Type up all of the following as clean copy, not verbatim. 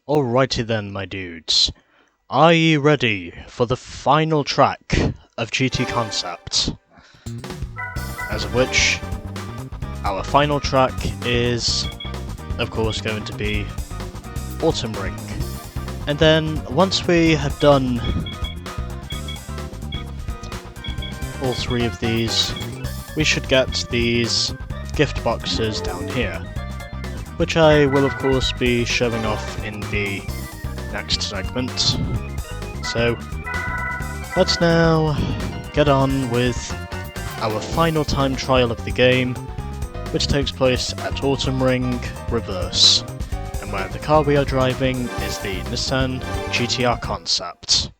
Alrighty then, my dudes. Are you ready for the final track of GT Concept? As of which, our final track is, of course, going to be Autumn Ring. And then, once we have done all three of these, we should get these gift boxes down here, which I will of course be showing off in the next segment. So, let's now get on with our final time trial of the game, which takes place at Autumn Ring Reverse, and where the car we are driving is the Nissan GTR Concept.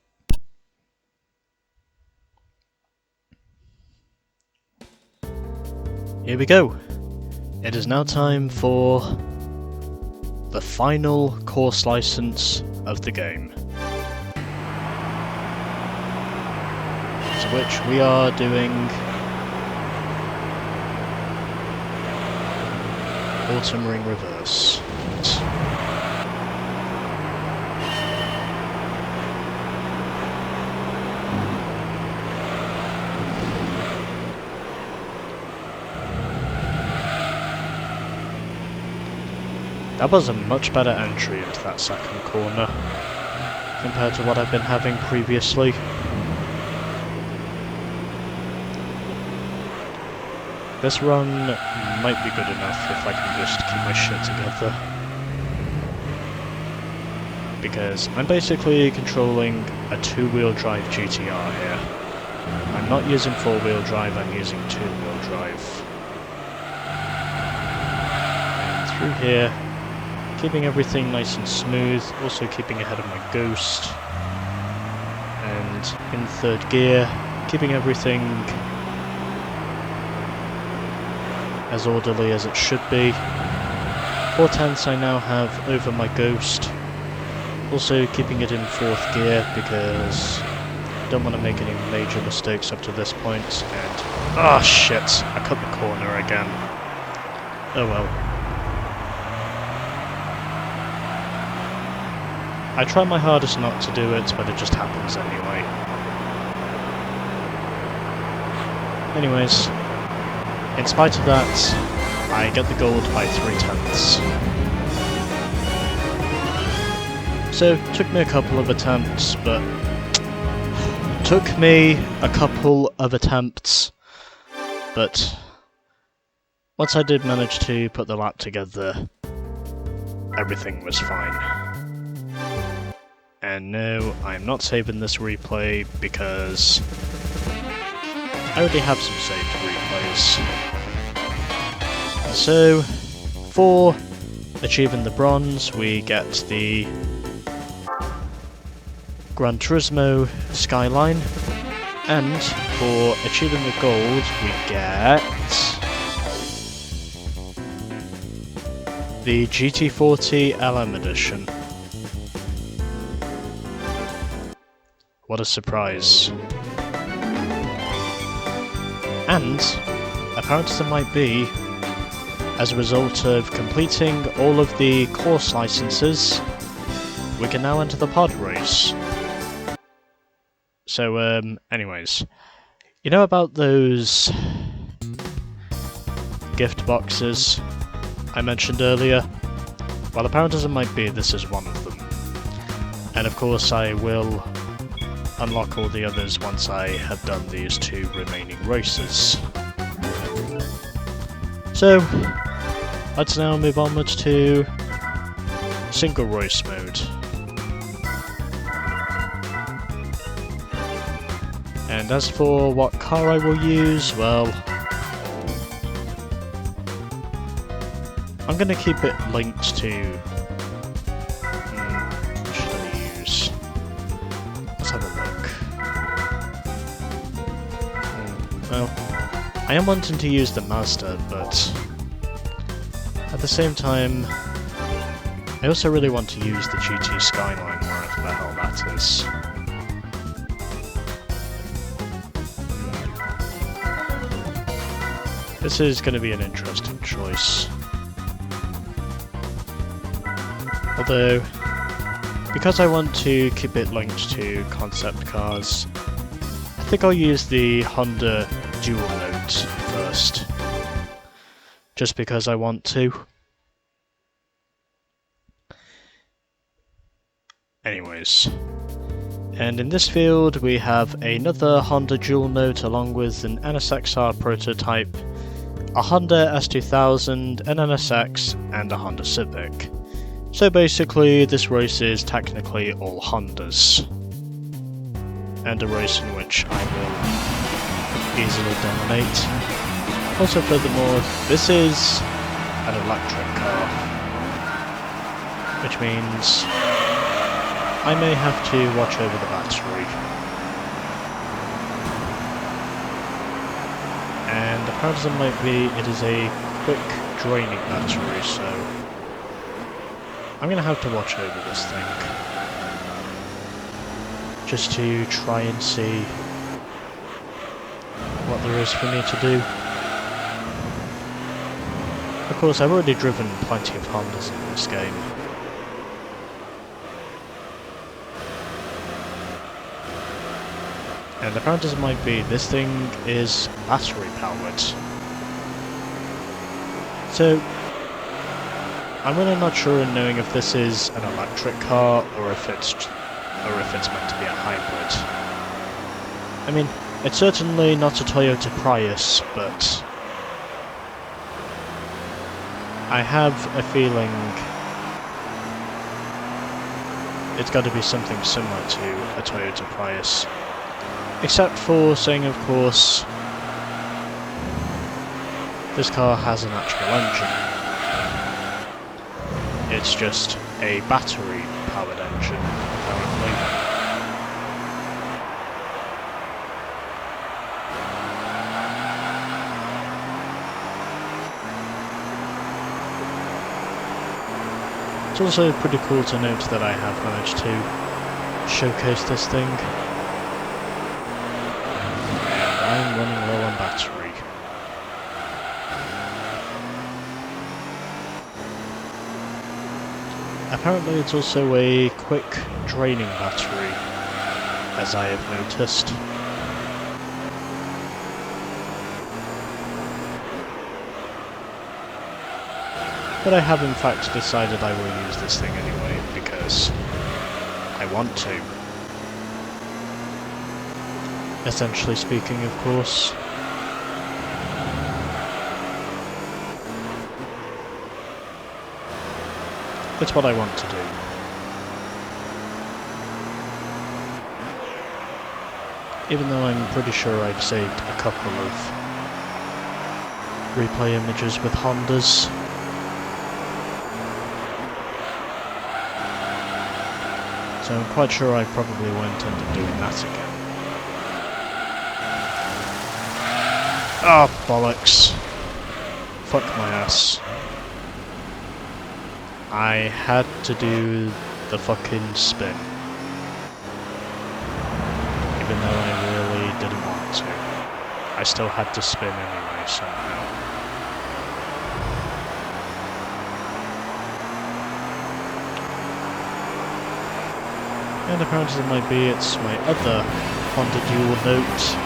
Here we go. It is now time for the final course license of the game, to which we are doing Autumn Ring Reverse. That was a much better entry into that second corner compared to what I've been having previously. This run might be good enough if I can just keep my shit together, because I'm basically controlling a two-wheel drive GTR here. I'm not using four-wheel drive, I'm using two-wheel drive. And through here, keeping everything nice and smooth, also keeping ahead of my Ghost, and in third gear, keeping everything as orderly as it should be. 4/10 I now have over my Ghost, also keeping it in fourth gear because I don't want to make any major mistakes up to this point, and oh shit, I cut the corner again. Oh well. I try my hardest not to do it, but it just happens anyway. Anyways, in spite of that, I get the gold by 3/10. So, took me a couple of attempts, but once I did manage to put the lap together, everything was fine. And no, I'm not saving this replay because I already have some saved replays. So, for achieving the bronze, we get the Gran Turismo Skyline, and for achieving the gold, we get the GT40 LM edition. What a surprise. And, apparently there might be, as a result of completing all of the course licenses, we can now enter the pod race. So, anyways, you know about those gift boxes I mentioned earlier? Well, apparently there might be, this is one of them. And of course I will unlock all the others once I have done these two remaining races. So, let's now move onwards to single race mode. And as for what car I will use, well, I'm gonna keep it linked to... what should I use? Let's have a look. Well, I am wanting to use the Mazda, but at the same time, I also really want to use the GT Skyline, wherever the hell that is. This is going to be an interesting choice. Although, because I want to keep it linked to concept cars, I think I'll use the Honda Dual Note first. Just because I want to. Anyways. And in this field we have another Honda Dual Note along with an NSXR prototype, a Honda S2000, an NSX, and a Honda Civic. So basically this race is technically all Hondas. And a race in which I will easily dominate. Also furthermore, this is an electric car. Which means I may have to watch over the battery. And apparently it might be, it is a quick draining battery, so I'm gonna have to watch over this thing. Just to try and see what there is for me to do. Of course, I've already driven plenty of Hondas in this game. And apparently it might be, this thing is battery powered. So, I'm really not sure in knowing if this is an electric car or if it's meant to be a hybrid. I mean, it's certainly not a Toyota Prius, but I have a feeling it's got to be something similar to a Toyota Prius. Except for saying, of course, this car has an actual engine. It's just a battery-powered engine, apparently. It's also pretty cool to note that I have managed to showcase this thing. I'm running low on battery. Apparently it's also a quick draining battery, as I have noticed. But I have in fact decided I will use this thing anyway, because I want to. Essentially speaking, of course. It's what I want to do. Even though I'm pretty sure I've saved a couple of replay images with Hondas. So I'm quite sure I probably won't end up doing that again. Ah, bollocks. Fuck my ass. I had to do the fucking spin. Even though I really didn't want to. I still had to spin anyway, somehow. And apparently it might be it's my other Honda Dual Note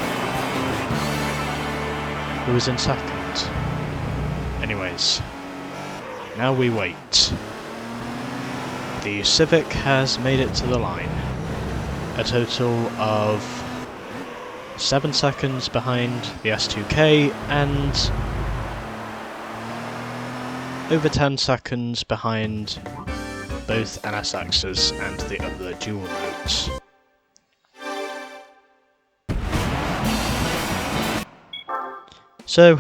who is in second. Anyways, now we wait. The Civic has made it to the line. A total of 7 seconds behind the S2K and over 10 seconds behind both NSXs and the other Dual Notes. So,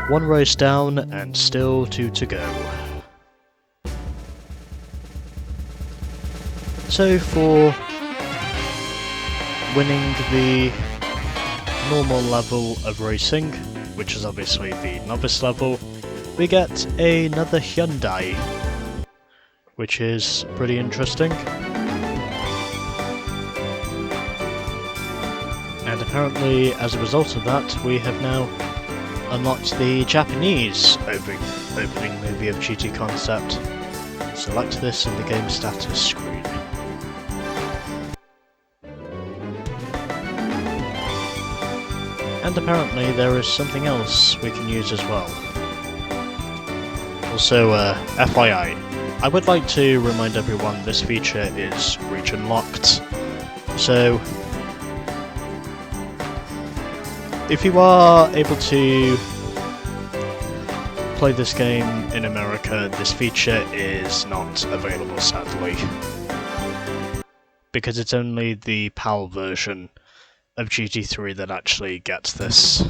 one race down and still 2 to go. So for winning the normal level of racing, which is obviously the novice level, we get another Hyundai, which is pretty interesting. And apparently, as a result of that, we have now unlocked the Japanese opening movie of GT Concept. select this in the game status screen. And apparently there is something else we can use as well. Also, FYI, I would like to remind everyone this feature is region locked, so if you are able to play this game in America, this feature is not available, sadly, because it's only the PAL version of GT3 that actually gets this.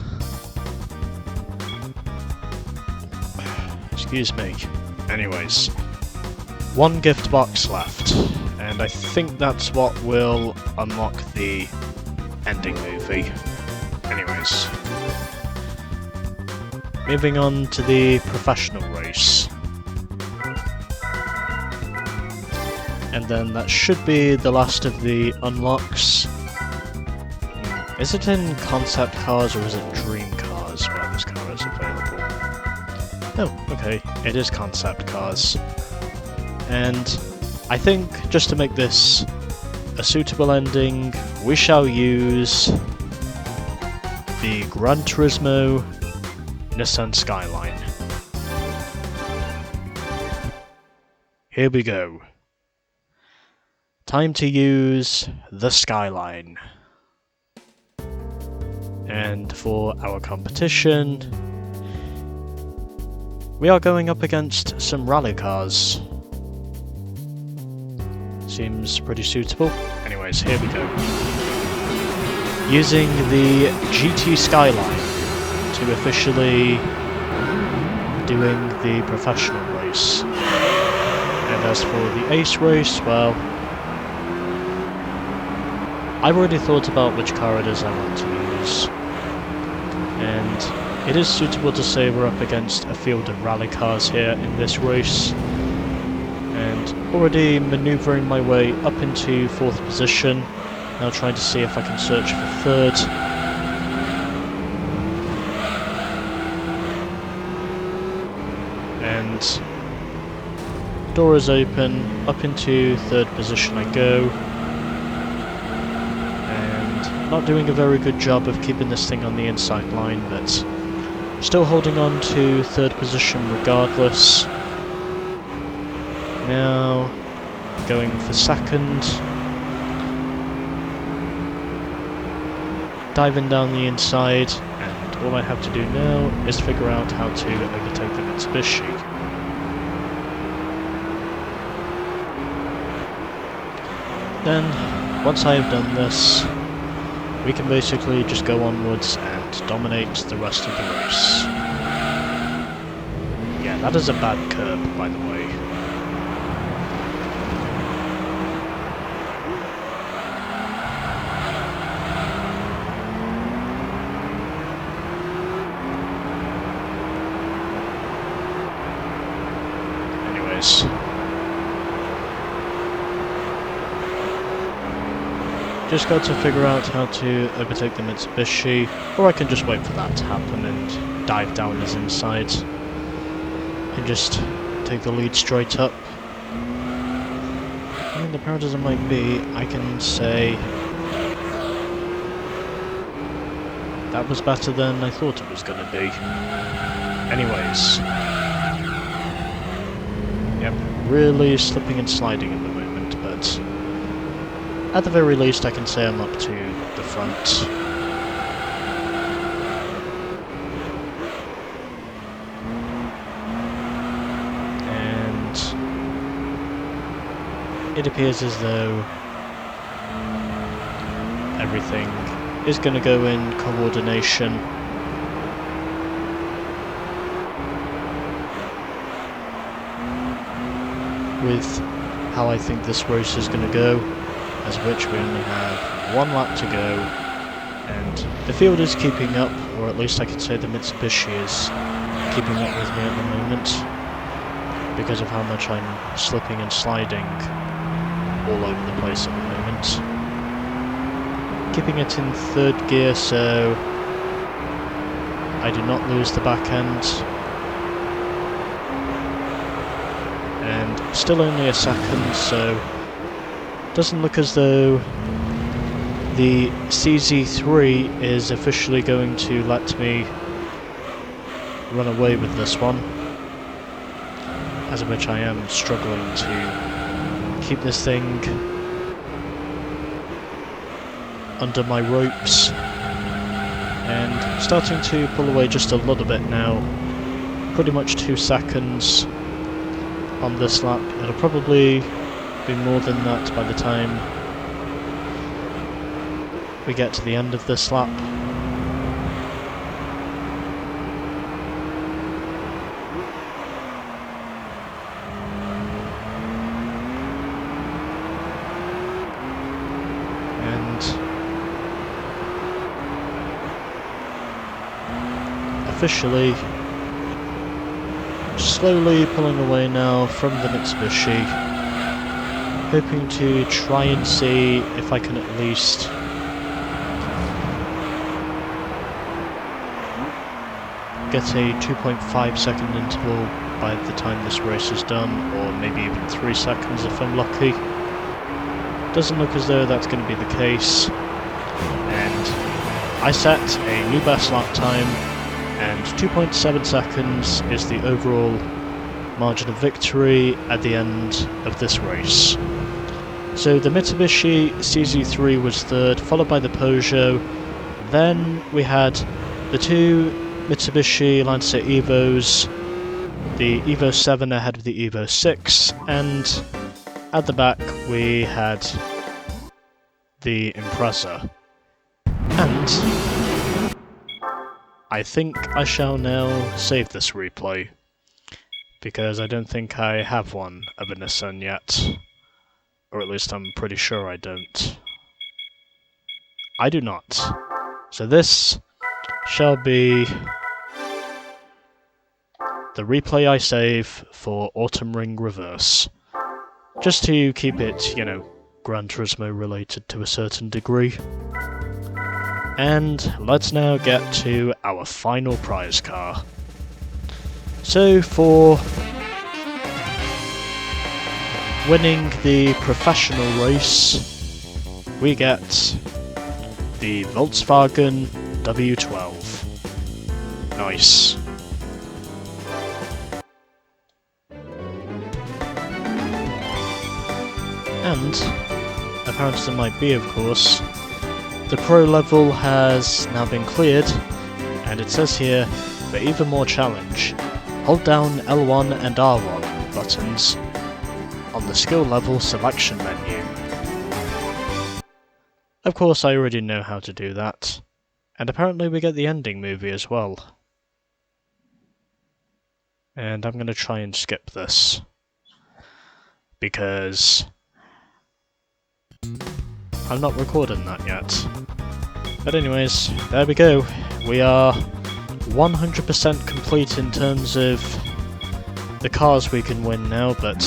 Excuse me. Anyways, one gift box left, and I think that's what will unlock the ending movie. Anyways, moving on to the professional race. And then that should be the last of the unlocks. Is it in concept cars or is it dream cars where this car is available? Oh, okay, it is concept cars. And I think, just to make this a suitable ending, we shall use the Gran Turismo Nissan Skyline. Here we go. Time to use the Skyline. And for our competition, we are going up against some rally cars. Seems pretty suitable. Anyways, here we go. Using the GT Skyline to officially doing the professional race. And as for the ace race, well, I've already thought about which car it is I want to use. And it is suitable to say we're up against a field of rally cars here in this race. And already manoeuvring my way up into 4th position. Now trying to see if I can search for 3rd. And door is open, up into 3rd position I go. And not doing a very good job of keeping this thing on the inside line, but still holding on to 3rd position regardless. Now going for 2nd. Diving down the inside, and all I have to do now is figure out how to overtake the Mitsubishi. Then, once I have done this, we can basically just go onwards and dominate the rest of the race. Yeah, that is a bad curb, by the way. Just got to figure out how to overtake the Mitsubishi, or I can just wait for that to happen and dive down his inside and just take the lead straight up. And the proud as it might be, I can say that was better than I thought it was going to be. Anyways. Yep, really slipping and sliding at the moment, but at the very least I can say I'm up to the front. And it appears as though everything is going to go in coordination. With how I think this race is going to go, as which we only have 1 lap to go, and the field is keeping up, or at least I can say the Mitsubishi is keeping up with me at the moment, because of how much I'm slipping and sliding all over the place at the moment. Keeping it in 3rd gear so I do not lose the back end. And still only a second, so doesn't look as though the CZ3 is officially going to let me run away with this one, as of which I am struggling to keep this thing under my ropes, and starting to pull away just a little bit now. Pretty much 2 seconds on this lap. It'll probably be more than that by the time we get to the end of this lap. And officially slowly pulling away now from the Mitsubishi, hoping to try and see if I can at least get a 2.5 second interval by the time this race is done, or maybe even 3 seconds if I'm lucky. Doesn't look as though that's going to be the case, and I set a new best lap time, and 2.7 seconds is the overall margin of victory at the end of this race. So the Mitsubishi CZ3 was third, followed by the Peugeot. Then we had the 2 Mitsubishi Lancer Evos, the Evo 7 ahead of the Evo 6, and at the back we had the Impreza. And I think I shall now save this replay, because I don't think I have one of a Nissan yet. Or at least I'm pretty sure I don't. I do not. So this shall be the replay I save for Autumn Ring Reverse. Just to keep it, you know, Gran Turismo related to a certain degree. And let's now get to our final prize car. So for winning the professional race, we get the Volkswagen W12. Nice. And a powers there might be, of course, the pro level has now been cleared, and it says here, for even more challenge, hold down L1 and R1 buttons on the skill level selection menu. Of course, I already know how to do that, and apparently we get the ending movie as well. And I'm going to try and skip this, because I'm not recording that yet. But anyways, there we go. We are 100% complete in terms of the cars we can win now, but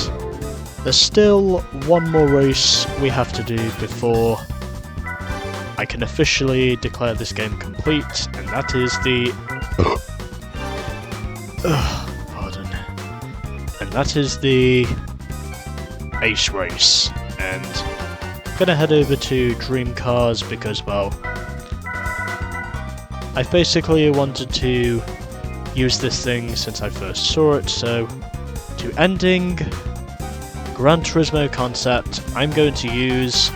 there's still one more race we have to do before I can officially declare this game complete, and that is the... pardon. And that is the Ace Race, and I'm gonna head over to Dream Cars because, well, I've basically wanted to use this thing since I first saw it, so to ending Gran Turismo concept, I'm going to use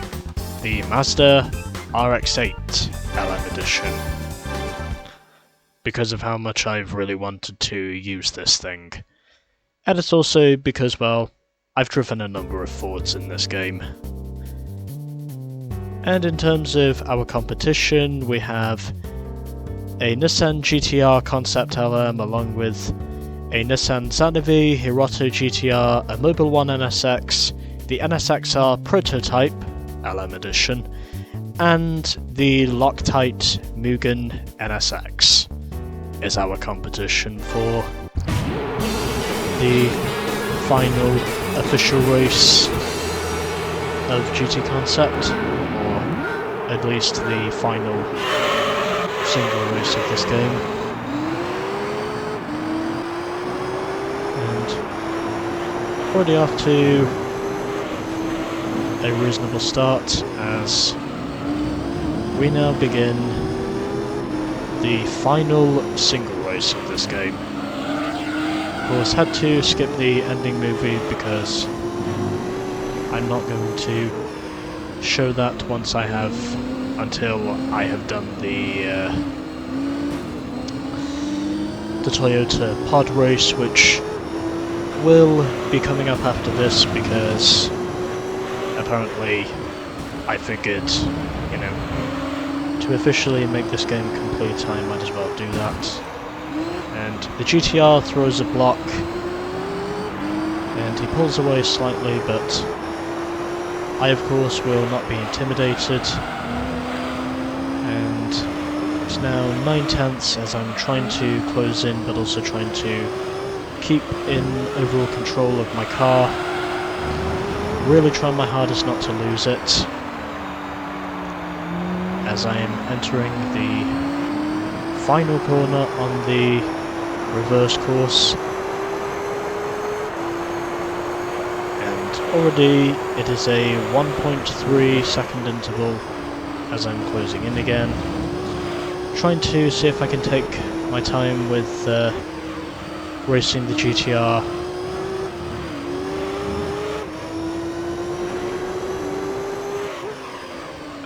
the Mazda RX-8 LM Edition, because of how much I've really wanted to use this thing. And it's also because, well, I've driven a number of Fords in this game. And in terms of our competition, we have a Nissan GTR Concept LM along with a Nissan Xanavi Hiroto GTR, a Mobile 1 NSX, the NSXR Prototype LM Edition, and the Loctite Mugen NSX is our competition for the final official race of GT Concept, or at least the final single race of this game. And already off to a reasonable start as we now begin the final single race of this game. Of course, had to skip the ending movie because I'm not going to show that once I have, until I have done the Toyota pod race, which will be coming up after this because apparently I figured, you know, to officially make this game complete I might as well do that. And the GTR throws a block and he pulls away slightly, but I of course will not be intimidated, and it's now 9/10 as I'm trying to close in but also trying to keep in overall control of my car. Really trying my hardest not to lose it as I am entering the final corner on the reverse course. Already it is a 1.3 second interval as I'm closing in again. Trying to see if I can take my time with racing the GTR.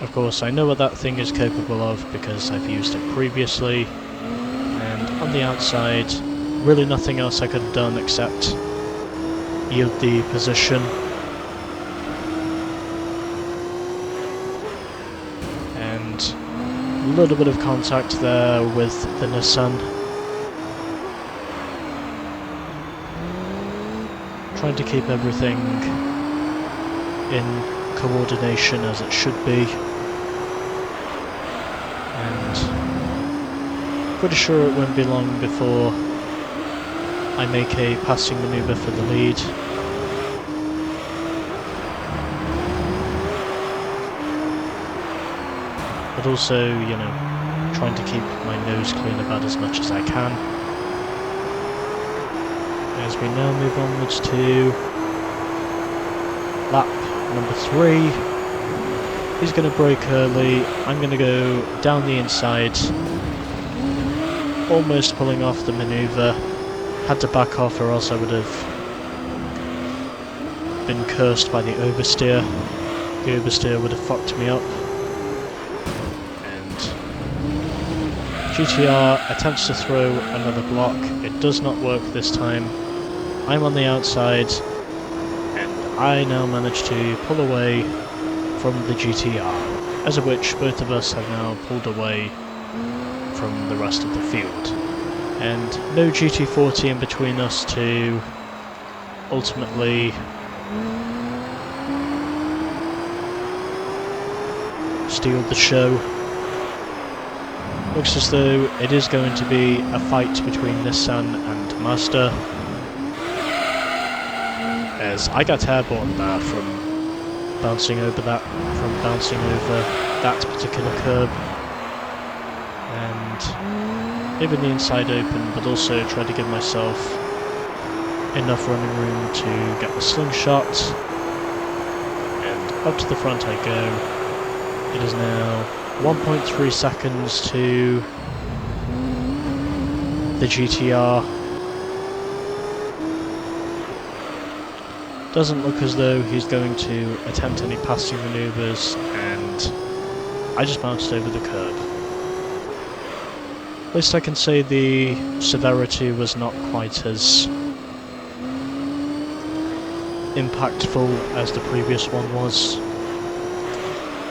Of course I know what that thing is capable of because I've used it previously, and on the outside really nothing else I could have done except yield the position. A little bit of contact there with the Nissan. Trying to keep everything in coordination as it should be. And pretty sure it won't be long before I make a passing manoeuvre for the lead. But also, you know, trying to keep my nose clean about as much as I can. As we now move onwards to lap number 3. He's going to brake early, I'm going to go down the inside, almost pulling off the manoeuvre. Had to back off or else I would have been cursed by the oversteer. The oversteer would have fucked me up. GTR attempts to throw another block. It does not work this time. I'm on the outside and I now manage to pull away from the GTR, as of which both of us have now pulled away from the rest of the field. And no GT40 in between us to ultimately steal the show. Looks as though it is going to be a fight between Nissan and Mazda, as I got airborne there from bouncing over that particular curb, and leaving the inside open, but also tried to give myself enough running room to get the slingshot, and up to the front I go. It is now 1.3 seconds to the GTR. Doesn't look as though he's going to attempt any passing manoeuvres, and I just bounced over the curb. At least I can say the severity was not quite as impactful as the previous one was.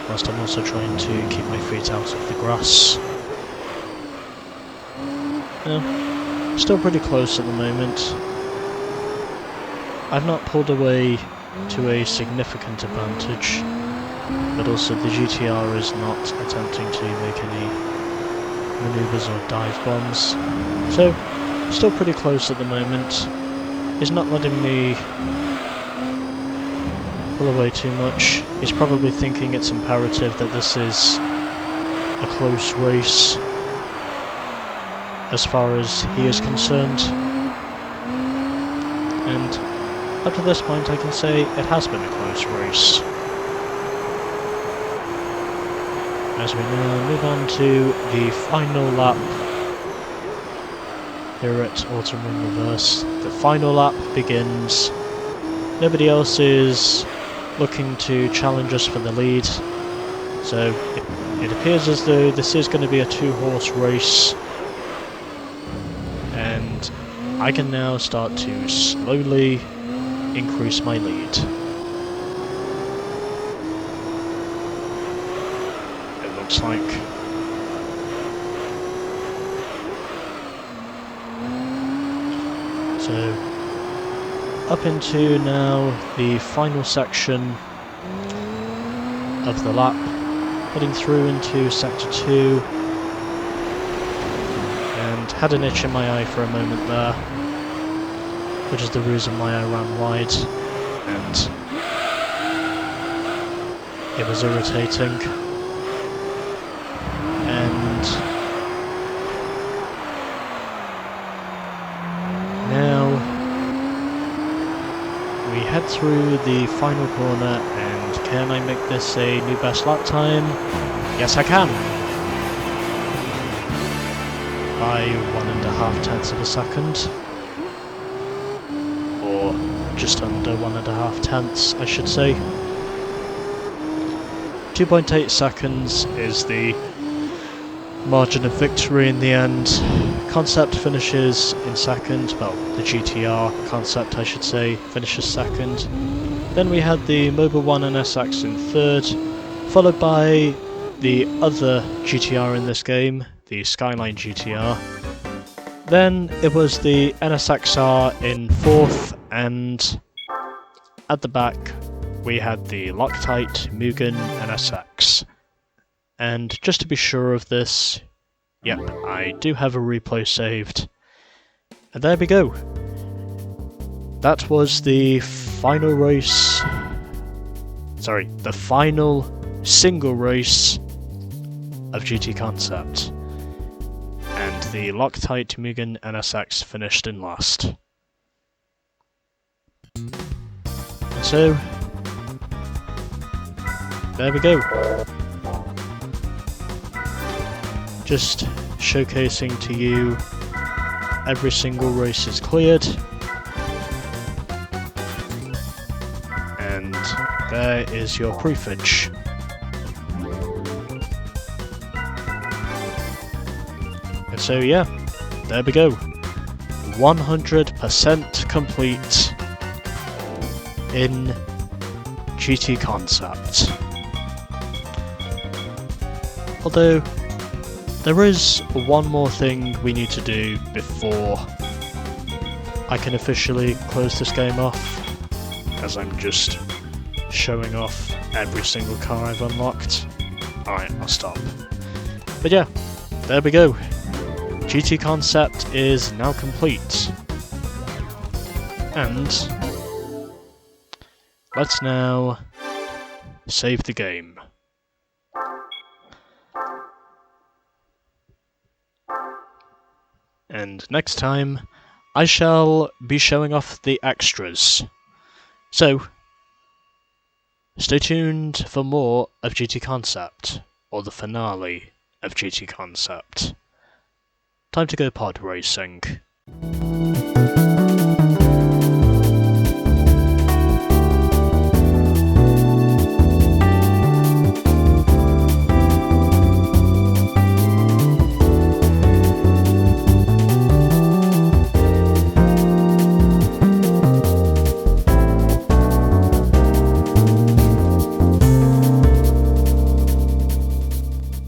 Whilst I'm also trying to keep my feet out of the grass. Yeah, still pretty close at the moment. I've not pulled away to a significant advantage, but also the GTR is not attempting to make any manoeuvres or dive bombs. So, still pretty close at the moment. He's not letting me pull away too much. He's probably thinking it's imperative that this is a close race as far as he is concerned. And up to this point I can say it has been a close race. As we now move on to the final lap here at Autumn Ring Reverse. The final lap begins. Nobody else is looking to challenge us for the lead, so it appears as though this is going to be a two-horse race, and I can now start to slowly increase my lead. It looks like. So, up into now the final section of the lap, heading through into Sector 2, and had an itch in my eye for a moment there, which is the reason why I ran wide, and it was irritating. And now we head through the final corner, and can I make this a new best lap time? Yes, I can! By 1.5 tenths of a second. Or just under 1.5 tenths, I should say. 2.8 seconds is the margin of victory in the end. Concept finishes in second, well, the GTR Concept I should say, finishes second. Then we had the Mobile 1 and SX in third, followed by the other GTR in this game, the Skyline GTR. Then it was the NSXR in fourth, and at the back we had the Loctite Mugen NSX. And just to be sure of this, yep, I do have a replay saved. And there we go. That was the final race. Sorry, the final single race of GT Concept. And the Loctite Mugen NSX finished in last. And so, there we go. Just showcasing to you every single race is cleared, and there is your proofage. And so yeah, there we go, 100% complete in GT Concept. Although there is one more thing we need to do before I can officially close this game off, as I'm just showing off every single car I've unlocked. Alright, I'll stop. But yeah, there we go. GT Concept is now complete. And let's now save the game. And next time, I shall be showing off the extras. So, stay tuned for more of GT Concept, or the finale of GT Concept. Time to go pod racing.